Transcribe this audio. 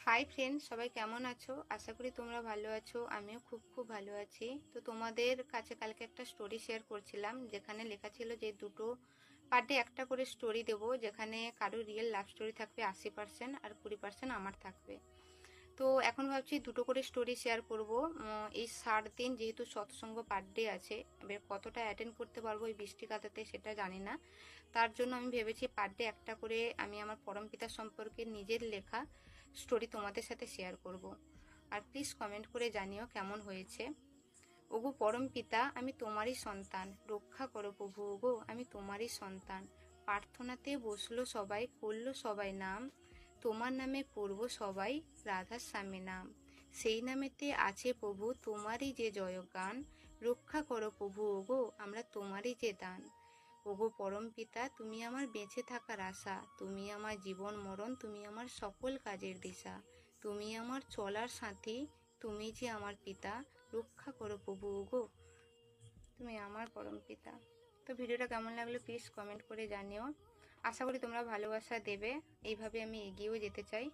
Hi friend, সবাই কেমন আছো? আশা করি তোমরা ভালো আছো। আমিও খুব খুব ভালো আছি। তো তোমাদের কাছে কালকে একটা স্টোরি শেয়ার করছিলাম, যেখানে লেখা ছিল যে দুটো পার ডে একটা করে স্টোরি দেবো, যেখানে কারো রিয়েল লাভ স্টোরি থাকবে 80% আর 20% আমার থাকবে। তো এখন ভাবছি দুটো করে স্টোরি শেয়ার করব। এই 7 দিন যেহেতু সৎসঙ্গ পার ডে আছে, এবার কতটা অ্যাটেন্ড করতে পারবো এই বৃষ্টি কাটাতে সেটা জানি না। তার জন্য আমি ভেবেছি পার ডে একটা করে আমি আমার পরমপিতা সম্পর্কে নিজের লেখা স্টোরি তোমাদের সাথে শেয়ার করব। আর প্লিজ কমেন্ট করে জানিও কেমন হয়েছে। ওগো পরমপিতা, আমি তোমারই সন্তান, রক্ষা করো প্রভু। ওগো আমি তোমারই সন্তান, প্রার্থনাতে বসলো সবাই, করলো সবাই নাম, তোমার নামে পড়ব সবাই, রাধার স্বামী নাম। সেই নামেতে আছে প্রভু তোমারই যে জয়গান, রক্ষা করো প্রভু। ওগো আমরা তোমারই যে দান। ওগো পরমপিতা, তুমি আমার বেঁচে থাকার আশা, তুমি আমার জীবন মরণ, তুমি আমার সকল কাজের দিশা, তুমি আমার চলার সাথী, তুমি যে আমার পিতা, রক্ষা করো প্রভু। ওগো তুমি আমার পরমপিতা। তো ভিডিওটা কেমন লাগলো প্লিজ কমেন্ট করে জানিও। আশা করি তোমরা ভালোবাসা দেবে, এইভাবে আমি এগিয়েও যেতে চাই।